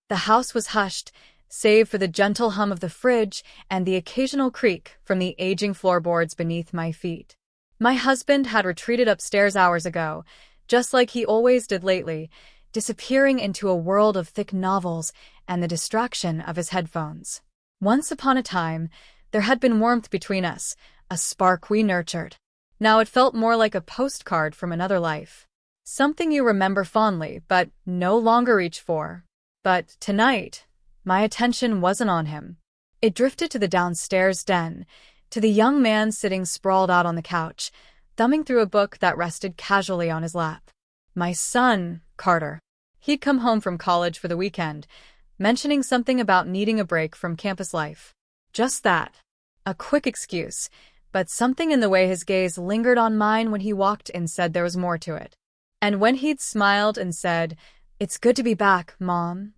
The house was hushed, save for the gentle hum of the fridge and the occasional creak from the aging floorboards beneath my feet. My husband had retreated upstairs hours ago, just like he always did lately, disappearing into a world of thick novels and the distraction of his headphones. Once upon a time, there had been warmth between us, a spark we nurtured. Now it felt more like a postcard from another life. Something you remember fondly, but no longer reach for. But tonight, my attention wasn't on him. It drifted to the downstairs den, to the young man sitting sprawled out on the couch, thumbing through a book that rested casually on his lap. My son, Carter. He'd come home from college for the weekend, mentioning something about needing a break from campus life. Just that. A quick excuse, but something in the way his gaze lingered on mine when he walked in said there was more to it. And when he'd smiled and said, "It's good to be back, Mom,"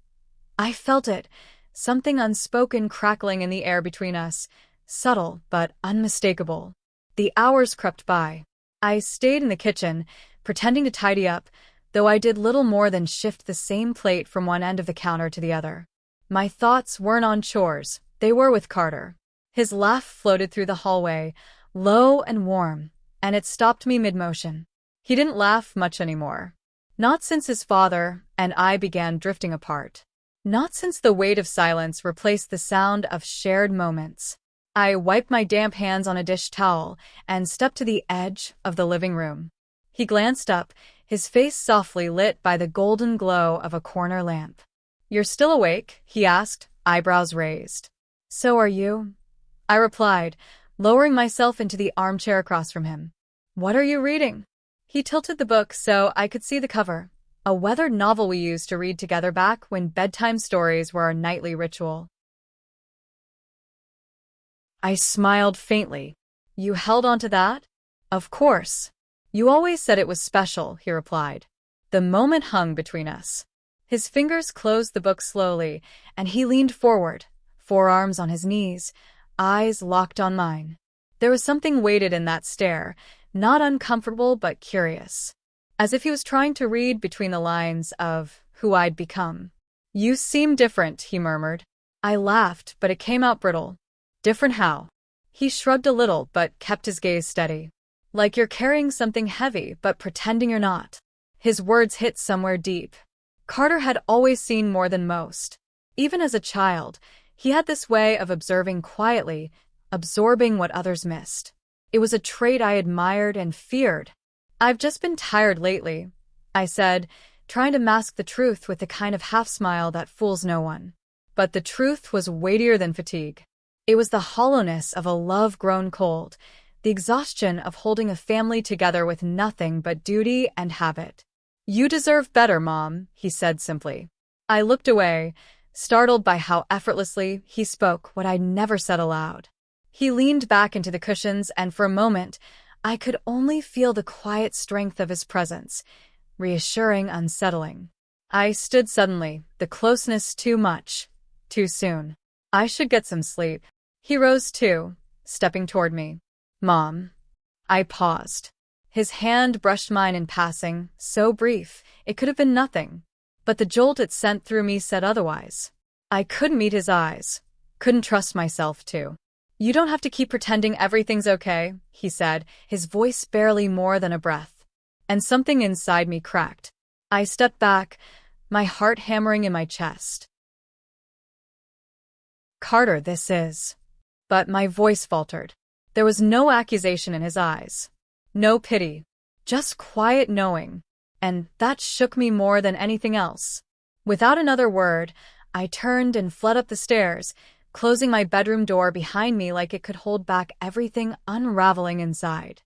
I felt it, something unspoken crackling in the air between us, subtle but unmistakable. The hours crept by. I stayed in the kitchen, pretending to tidy up, though I did little more than shift the same plate from one end of the counter to the other. My thoughts weren't on chores, they were with Carter. His laugh floated through the hallway, low and warm, and it stopped me mid-motion. He didn't laugh much anymore. Not since his father and I began drifting apart. Not since the weight of silence replaced the sound of shared moments. I wiped my damp hands on a dish towel and stepped to the edge of the living room. He glanced up, his face softly lit by the golden glow of a corner lamp. "You're still awake?" he asked, eyebrows raised. "So are you," I replied, lowering myself into the armchair across from him. "What are you reading?" He tilted the book so I could see the cover, a weathered novel we used to read together back when bedtime stories were our nightly ritual. I smiled faintly. "You held on to that?" "Of course. You always said it was special," he replied. The moment hung between us. His fingers closed the book slowly, and he leaned forward, forearms on his knees, eyes locked on mine. There was something weighted in that stare, not uncomfortable but curious. As if he was trying to read between the lines of who I'd become. "You seem different," he murmured. I laughed, but it came out brittle. "Different how?" He shrugged a little, but kept his gaze steady. "Like you're carrying something heavy, but pretending you're not." His words hit somewhere deep. Carter had always seen more than most. Even as a child, he had this way of observing quietly, absorbing what others missed. It was a trait I admired and feared. "I've just been tired lately," I said, trying to mask the truth with the kind of half-smile that fools no one. But the truth was weightier than fatigue. It was the hollowness of a love grown cold, the exhaustion of holding a family together with nothing but duty and habit. "You deserve better, Mom," he said simply. I looked away, startled by how effortlessly he spoke what I'd never said aloud. He leaned back into the cushions, and for a moment, I could only feel the quiet strength of his presence, reassuring, unsettling. I stood suddenly, the closeness too much, too soon. I should get some sleep. He rose too, stepping toward me. "Mom." I paused. His hand brushed mine in passing, so brief, it could have been nothing. But the jolt it sent through me said otherwise. I couldn't meet his eyes, couldn't trust myself to. "You don't have to keep pretending everything's okay," he said, his voice barely more than a breath. And something inside me cracked. I stepped back, my heart hammering in my chest. "Carter, this is..." But my voice faltered. There was no accusation in his eyes. No pity. Just quiet knowing. And that shook me more than anything else. Without another word, I turned and fled up the stairs, closing my bedroom door behind me like it could hold back everything unraveling inside.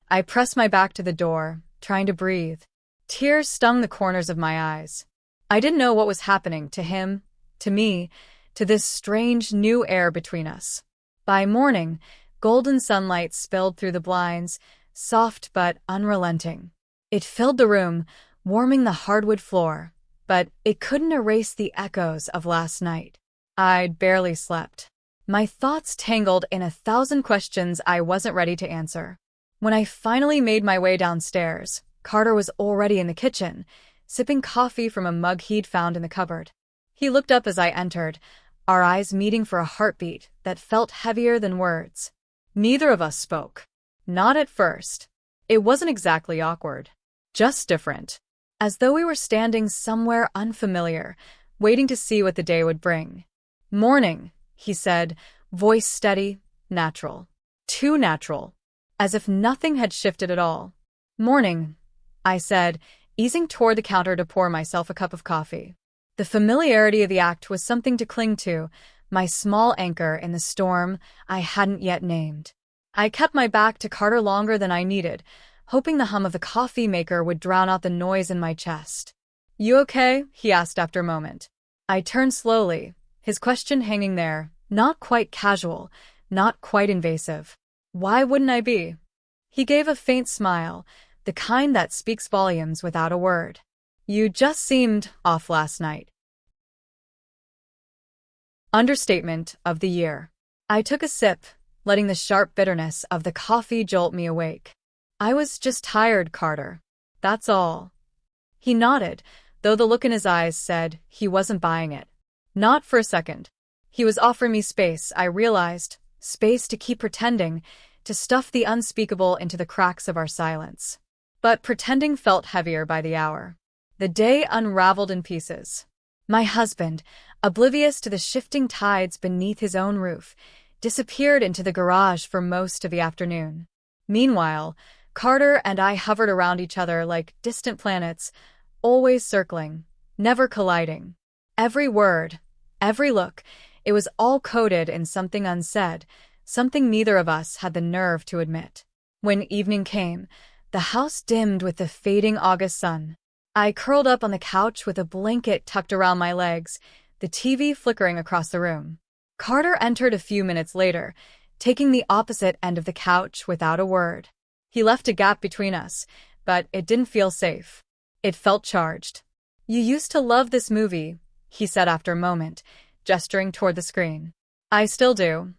I pressed my back to the door, trying to breathe. Tears stung the corners of my eyes. I didn't know what was happening to him, to me, to this strange new air between us. By morning, golden sunlight spilled through the blinds, soft but unrelenting. It filled the room, warming the hardwood floor, but it couldn't erase the echoes of last night. I'd barely slept. My thoughts tangled in 1,000 questions I wasn't ready to answer. When I finally made my way downstairs, Carter was already in the kitchen, sipping coffee from a mug he'd found in the cupboard. He looked up as I entered, our eyes meeting for a heartbeat that felt heavier than words. Neither of us spoke. Not at first. It wasn't exactly awkward. Just different. As though we were standing somewhere unfamiliar, waiting to see what the day would bring. "Morning," he said, voice steady, natural. Too natural. As if nothing had shifted at all. "Morning," I said, easing toward the counter to pour myself a cup of coffee. The familiarity of the act was something to cling to, my small anchor in the storm I hadn't yet named. I kept my back to Carter longer than I needed, hoping the hum of the coffee maker would drown out the noise in my chest. "You okay?" he asked after a moment. I turned slowly, his question hanging there, not quite casual, not quite invasive. Why wouldn't I be? He gave a faint smile, the kind that speaks volumes without a word. "You just seemed off last night." Understatement of the year. I took a sip, letting the sharp bitterness of the coffee jolt me awake. "I was just tired, Carter. That's all." He nodded, though the look in his eyes said he wasn't buying it. Not for a second. He was offering me space, I realized, space to keep pretending, to stuff the unspeakable into the cracks of our silence. But pretending felt heavier by the hour. The day unraveled in pieces. My husband, oblivious to the shifting tides beneath his own roof, disappeared into the garage for most of the afternoon. Meanwhile, Carter and I hovered around each other like distant planets, always circling, never colliding. Every word, every look, it was all coded in something unsaid, something neither of us had the nerve to admit. When evening came, the house dimmed with the fading August sun. I curled up on the couch with a blanket tucked around my legs, the TV flickering across the room. Carter entered a few minutes later, taking the opposite end of the couch without a word. He left a gap between us, but it didn't feel safe. It felt charged. "You used to love this movie," he said after a moment, gesturing toward the screen. "I still do,"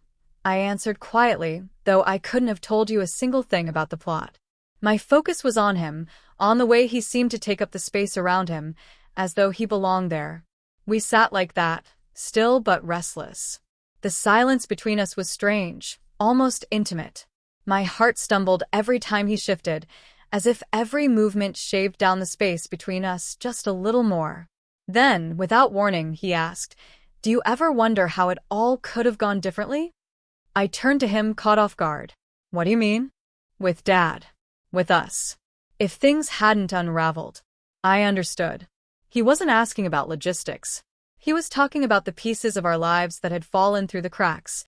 I answered quietly, though I couldn't have told you a single thing about the plot. My focus was on him, on the way he seemed to take up the space around him, as though he belonged there. We sat like that, still but restless. The silence between us was strange, almost intimate. My heart stumbled every time he shifted, as if every movement shaved down the space between us just a little more. Then, without warning, he asked, "Do you ever wonder how it all could have gone differently?" I turned to him, caught off guard. "What do you mean?" "With Dad. With us. If things hadn't unraveled." I understood. He wasn't asking about logistics. He was talking about the pieces of our lives that had fallen through the cracks.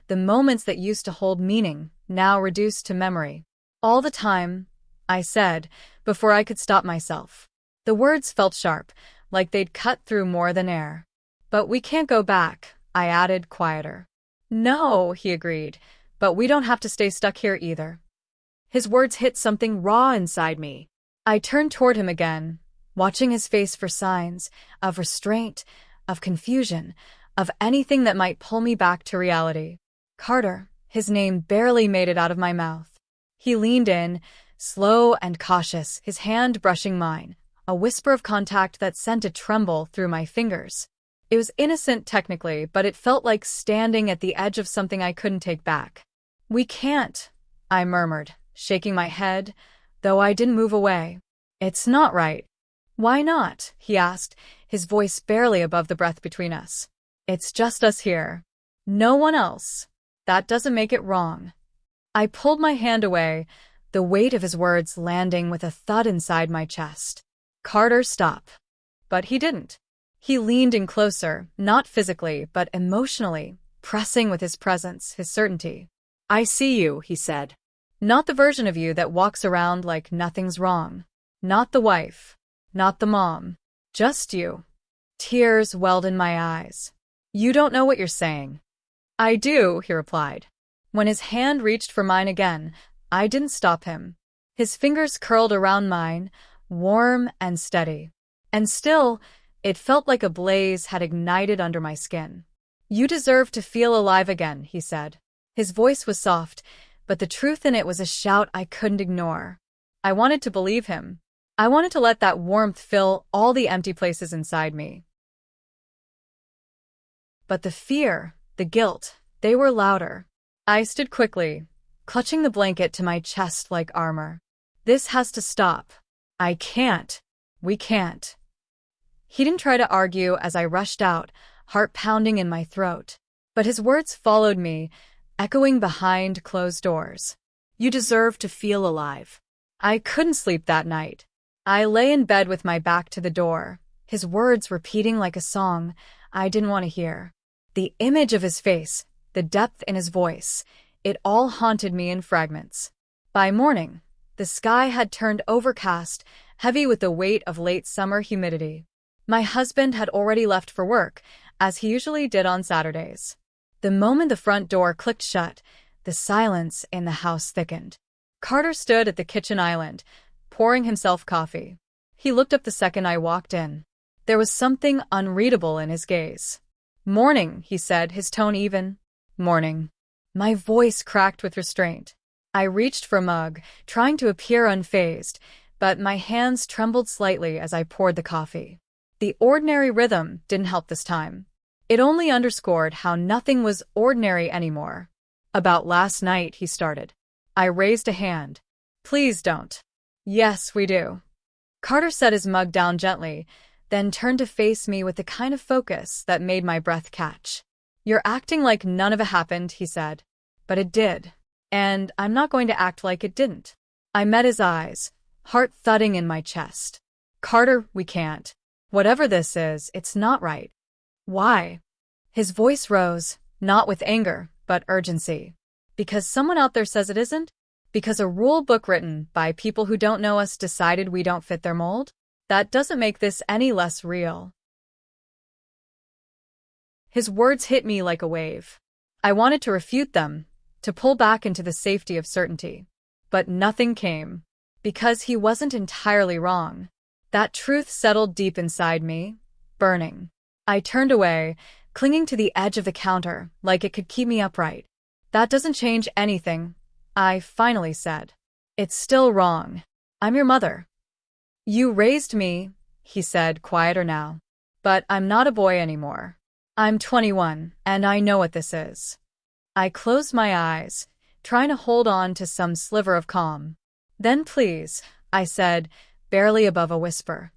The moments that used to hold meaning, now reduced to memory. "All the time," I said, before I could stop myself. The words felt sharp, like they'd cut through more than air. "But we can't go back," I added, quieter. "No," he agreed, "but we don't have to stay stuck here either." His words hit something raw inside me. I turned toward him again, watching his face for signs of restraint, of confusion, of anything that might pull me back to reality. "Carter," his name barely made it out of my mouth. He leaned in, slow and cautious, his hand brushing mine, a whisper of contact that sent a tremble through my fingers. It was innocent technically, but it felt like standing at the edge of something I couldn't take back. "We can't," I murmured, shaking my head, though I didn't move away. "It's not right." "Why not?" he asked, his voice barely above the breath between us. "It's just us here. No one else. That doesn't make it wrong." I pulled my hand away, the weight of his words landing with a thud inside my chest. "Carter, stop." But he didn't. He leaned in closer, not physically, but emotionally, pressing with his presence, his certainty. "I see you," he said. "Not the version of you that walks around like nothing's wrong. Not the wife. Not the mom. Just you." Tears welled in my eyes. "You don't know what you're saying." "I do," he replied. When his hand reached for mine again, I didn't stop him. His fingers curled around mine, warm and steady. And still, it felt like a blaze had ignited under my skin. "You deserve to feel alive again," he said. His voice was soft, but the truth in it was a shout I couldn't ignore. I wanted to believe him. I wanted to let that warmth fill all the empty places inside me. But the fear, the guilt, they were louder. I stood quickly, clutching the blanket to my chest like armor. This has to stop. I can't. We can't. He didn't try to argue as I rushed out, heart pounding in my throat. But his words followed me, echoing behind closed doors. You deserve to feel alive. I couldn't sleep that night. I lay in bed with my back to the door, his words repeating like a song I didn't want to hear. The image of his face, the depth in his voice, it all haunted me in fragments. By morning, the sky had turned overcast, heavy with the weight of late summer humidity. My husband had already left for work, as he usually did on Saturdays. The moment the front door clicked shut, the silence in the house thickened. Carter stood at the kitchen island, pouring himself coffee. He looked up the second I walked in. There was something unreadable in his gaze. "Morning," he said, his tone even. "Morning." My voice cracked with restraint. I reached for a mug, trying to appear unfazed, but my hands trembled slightly as I poured the coffee. The ordinary rhythm didn't help this time. It only underscored how nothing was ordinary anymore. "About last night," he started. I raised a hand. "Please don't." "Yes, we do." Carter set his mug down gently, then turned to face me with the kind of focus that made my breath catch. "You're acting like none of it happened," he said. "But it did. And I'm not going to act like it didn't." I met his eyes, heart thudding in my chest. "Carter, we can't. Whatever this is, it's not right." "Why?" His voice rose, not with anger, but urgency. "Because someone out there says it isn't? Because a rule book written by people who don't know us decided we don't fit their mold? That doesn't make this any less real." His words hit me like a wave. I wanted to refute them, to pull back into the safety of certainty. But nothing came. Because he wasn't entirely wrong. That truth settled deep inside me, burning. I turned away, clinging to the edge of the counter, like it could keep me upright. "That doesn't change anything," I finally said. "It's still wrong. I'm your mother." "You raised me," he said, quieter now. "But I'm not a boy anymore. I'm 21, and I know what this is." I closed my eyes, trying to hold on to some sliver of calm. "Then please," I said, barely above a whisper,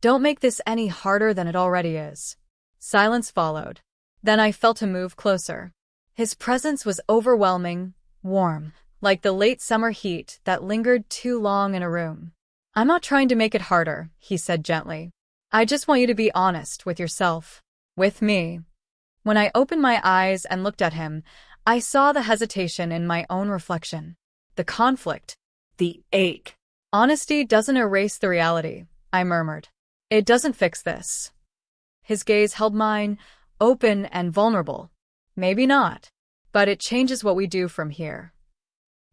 "don't make this any harder than it already is." Silence followed. Then I felt him move closer. His presence was overwhelming, warm, like the late summer heat that lingered too long in a room. "I'm not trying to make it harder," he said gently. "I just want you to be honest with yourself. With me." When I opened my eyes and looked at him, I saw the hesitation in my own reflection. The conflict. The ache. "Honesty doesn't erase the reality," I murmured. "It doesn't fix this." His gaze held mine, open and vulnerable. "Maybe not. But it changes what we do from here."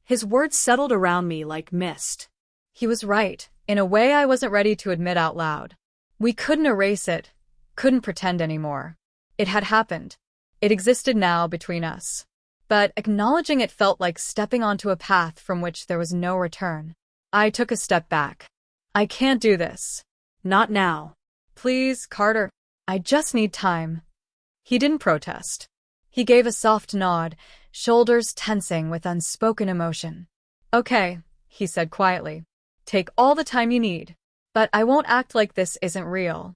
His words settled around me like mist. He was right, in a way I wasn't ready to admit out loud. We couldn't erase it, couldn't pretend anymore. It had happened. It existed now between us. But acknowledging it felt like stepping onto a path from which there was no return. I took a step back. "I can't do this. Not now. Please, Carter. I just need time." He didn't protest. He gave a soft nod, shoulders tensing with unspoken emotion. "Okay," he said quietly. "Take all the time you need. But I won't act like this isn't real."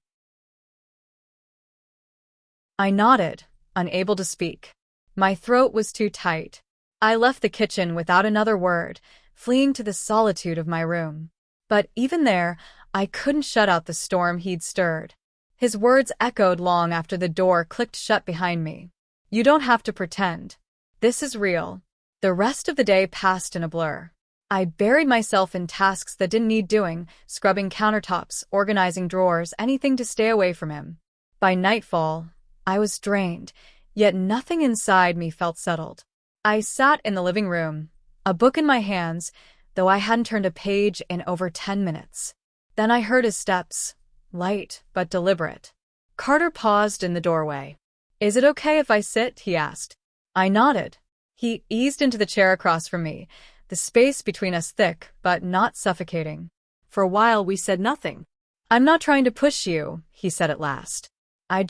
I nodded, unable to speak. My throat was too tight. I left the kitchen without another word, fleeing to the solitude of my room. But even there, I couldn't shut out the storm he'd stirred. His words echoed long after the door clicked shut behind me. "You don't have to pretend. This is real." The rest of the day passed in a blur. I buried myself in tasks that didn't need doing, scrubbing countertops, organizing drawers, anything to stay away from him. By nightfall, I was drained, yet nothing inside me felt settled. I sat in the living room, a book in my hands, though I hadn't turned a page in over 10 minutes. Then I heard his steps, light but deliberate. Carter paused in the doorway. "Is it okay if I sit?" he asked. I nodded. He eased into the chair across from me, the space between us thick but not suffocating. For a while we said nothing. I'm not trying to push you, he said at last. I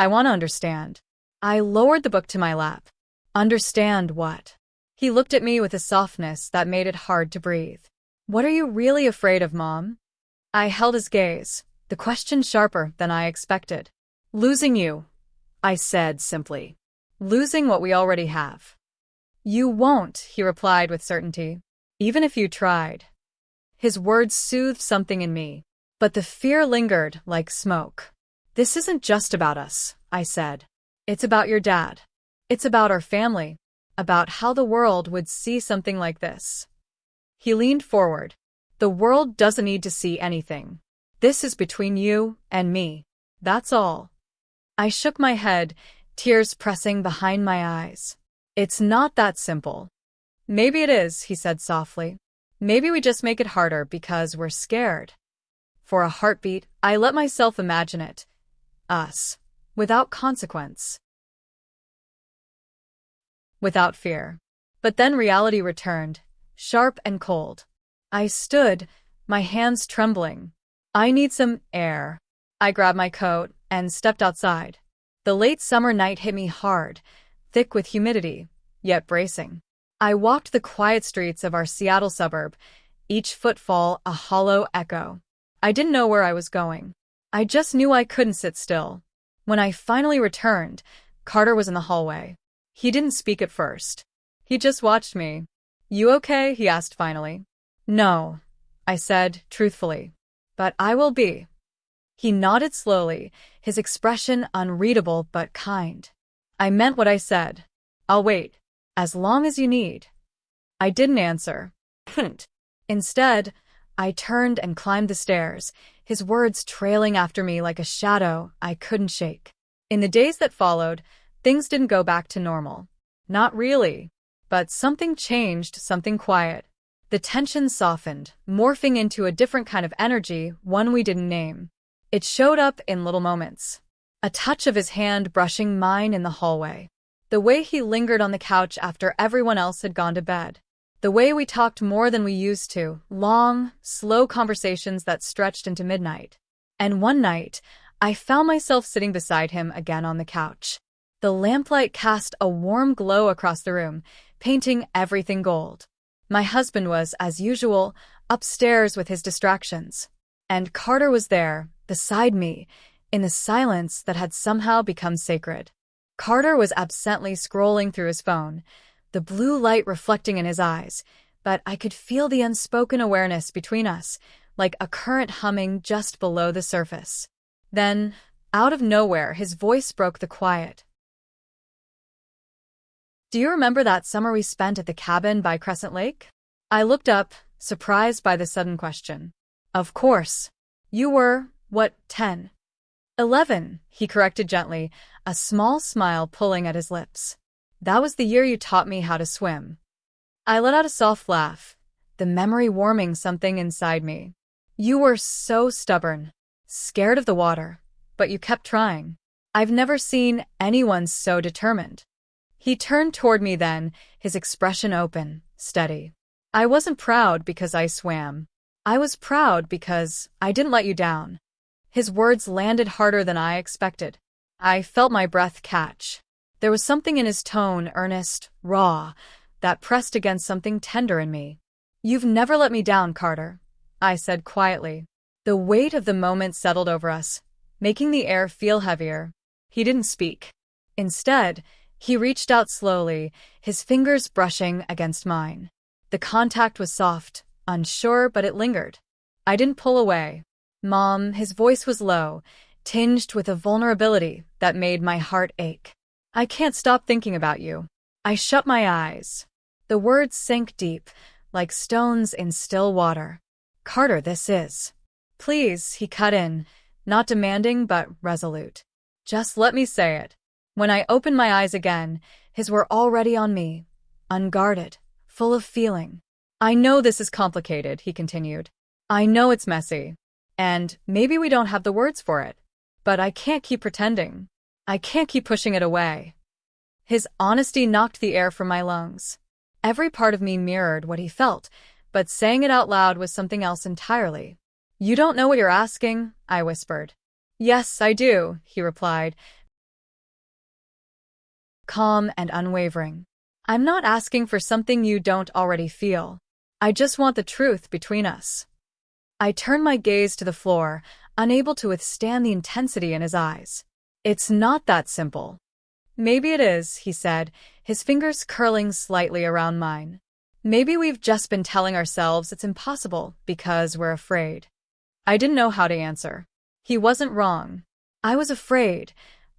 want to understand. I lowered the book to my lap. Understand what? He looked at me with a softness that made it hard to breathe. What are you really afraid of, Mom? I held his gaze, the question sharper than I expected. Losing you, I said simply. Losing what we already have. You won't, he replied with certainty. Even if you tried. His words soothed something in me, but the fear lingered like smoke. This isn't just about us, I said. It's about your dad. It's about our family. About how the world would see something like this. He leaned forward. The world doesn't need to see anything. This is between you and me. That's all. I shook my head, tears pressing behind my eyes. It's not that simple. Maybe it is, he said softly. Maybe we just make it harder because we're scared. For a heartbeat, I let myself imagine it. Us. Without consequence. Without fear. But then reality returned, sharp and cold. I stood, my hands trembling. I need some air. I grabbed my coat and stepped outside. The late summer night hit me hard, thick with humidity, yet bracing. I walked the quiet streets of our Seattle suburb, each footfall a hollow echo. I didn't know where I was going. I just knew I couldn't sit still. When I finally returned, Carter was in the hallway. He didn't speak at first. He just watched me. You okay? He asked finally. No, I said, truthfully. But I will be. He nodded slowly, his expression unreadable but kind. I meant what I said. I'll wait. As long as you need. I didn't answer. Instead, I turned and climbed the stairs, his words trailing after me like a shadow I couldn't shake. In the days that followed, things didn't go back to normal. Not really. But something changed, something quiet. The tension softened, morphing into a different kind of energy, one we didn't name. It showed up in little moments. A touch of his hand brushing mine in the hallway. The way he lingered on the couch after everyone else had gone to bed. The way we talked more than we used to, long, slow conversations that stretched into midnight. And one night, I found myself sitting beside him again on the couch. The lamplight cast a warm glow across the room, painting everything gold. My husband was, as usual, upstairs with his distractions. And Carter was there, beside me, in the silence that had somehow become sacred. Carter was absently scrolling through his phone, the blue light reflecting in his eyes, but I could feel the unspoken awareness between us, like a current humming just below the surface. Then, out of nowhere, his voice broke the quiet. Do you remember that summer we spent at the cabin by Crescent Lake? I looked up, surprised by the sudden question. Of course. You were, what, 10? 11, he corrected gently, a small smile pulling at his lips. That was the year you taught me how to swim. I let out a soft laugh, the memory warming something inside me. You were so stubborn, scared of the water, but you kept trying. I've never seen anyone so determined. He turned toward me then, his expression open, steady. I wasn't proud because I swam. I was proud because I didn't let you down. His words landed harder than I expected. I felt my breath catch. There was something in his tone, earnest, raw, that pressed against something tender in me. You've never let me down, Carter, I said quietly. The weight of the moment settled over us, making the air feel heavier. He didn't speak. Instead, he reached out slowly, his fingers brushing against mine. The contact was soft, unsure, but it lingered. I didn't pull away. Mom, his voice was low, tinged with a vulnerability that made my heart ache. I can't stop thinking about you. I shut my eyes. The words sank deep, like stones in still water. Carter, this is. Please, he cut in, not demanding but resolute. Just let me say it. When I opened my eyes again, his were already on me, unguarded, full of feeling. I know this is complicated, he continued. I know it's messy. And maybe we don't have the words for it. But I can't keep pretending. I can't keep pushing it away. His honesty knocked the air from my lungs. Every part of me mirrored what he felt, but saying it out loud was something else entirely. "You don't know what you're asking," I whispered. "Yes, I do," he replied, calm and unwavering. "I'm not asking for something you don't already feel. I just want the truth between us." I turned my gaze to the floor, unable to withstand the intensity in his eyes. "It's not that simple." "Maybe it is," he said, his fingers curling slightly around mine. "Maybe we've just been telling ourselves it's impossible because we're afraid." I didn't know how to answer. He wasn't wrong. I was afraid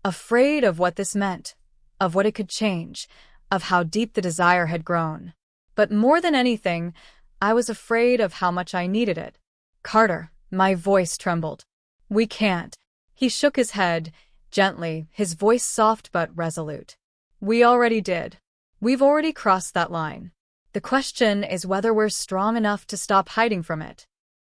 of what this meant, of what it could change, of how deep the desire had grown. But more than anything, I was afraid of how much I needed it. "Carter," my voice trembled. "We can't." He shook his head, gently, his voice soft but resolute. "We already did. We've already crossed that line. The question is whether we're strong enough to stop hiding from it."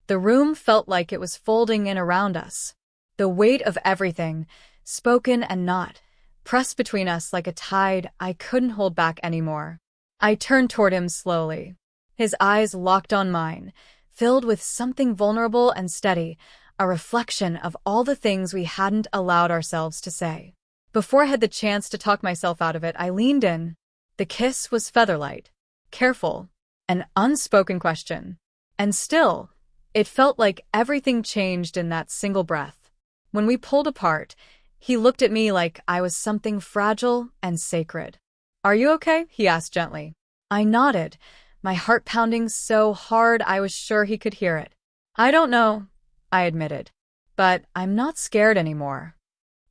The room felt like it was folding in around us. The weight of everything, spoken and not, pressed between us like a tide I couldn't hold back anymore. I turned toward him slowly. His eyes locked on mine, filled with something vulnerable and steady, a reflection of all the things we hadn't allowed ourselves to say. Before I had the chance to talk myself out of it, I leaned in. The kiss was featherlight, careful, an unspoken question. And still, it felt like everything changed in that single breath. When we pulled apart, he looked at me like I was something fragile and sacred. "Are you okay?" he asked gently. I nodded, my heart pounding so hard I was sure he could hear it. "I don't know," I admitted, "but I'm not scared anymore."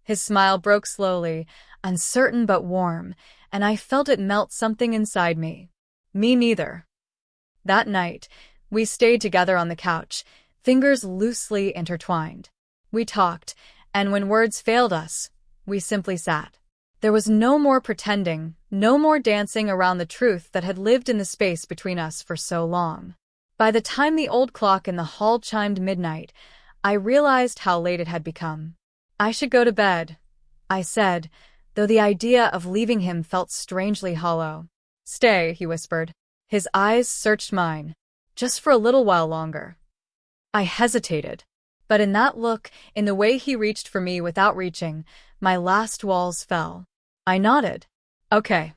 His smile broke slowly, uncertain but warm, and I felt it melt something inside me. Me neither. That night, we stayed together on the couch, fingers loosely intertwined. We talked, and when words failed us, we simply sat. There was no more pretending, no more dancing around the truth that had lived in the space between us for so long. By the time the old clock in the hall chimed midnight, I realized how late it had become. "I should go to bed," I said, though the idea of leaving him felt strangely hollow. "Stay," he whispered. His eyes searched mine, just for a little while longer. I hesitated, but in that look, in the way he reached for me without reaching, my last walls fell. I nodded. "Okay."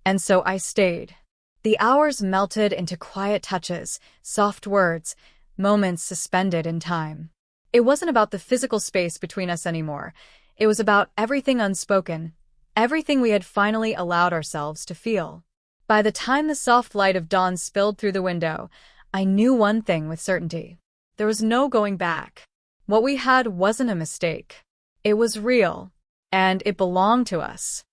And so I stayed. The hours melted into quiet touches, soft words, moments suspended in time. It wasn't about the physical space between us anymore. It was about everything unspoken, everything we had finally allowed ourselves to feel. By the time the soft light of dawn spilled through the window, I knew one thing with certainty. There was no going back. What we had wasn't a mistake. It was real, and it belonged to us.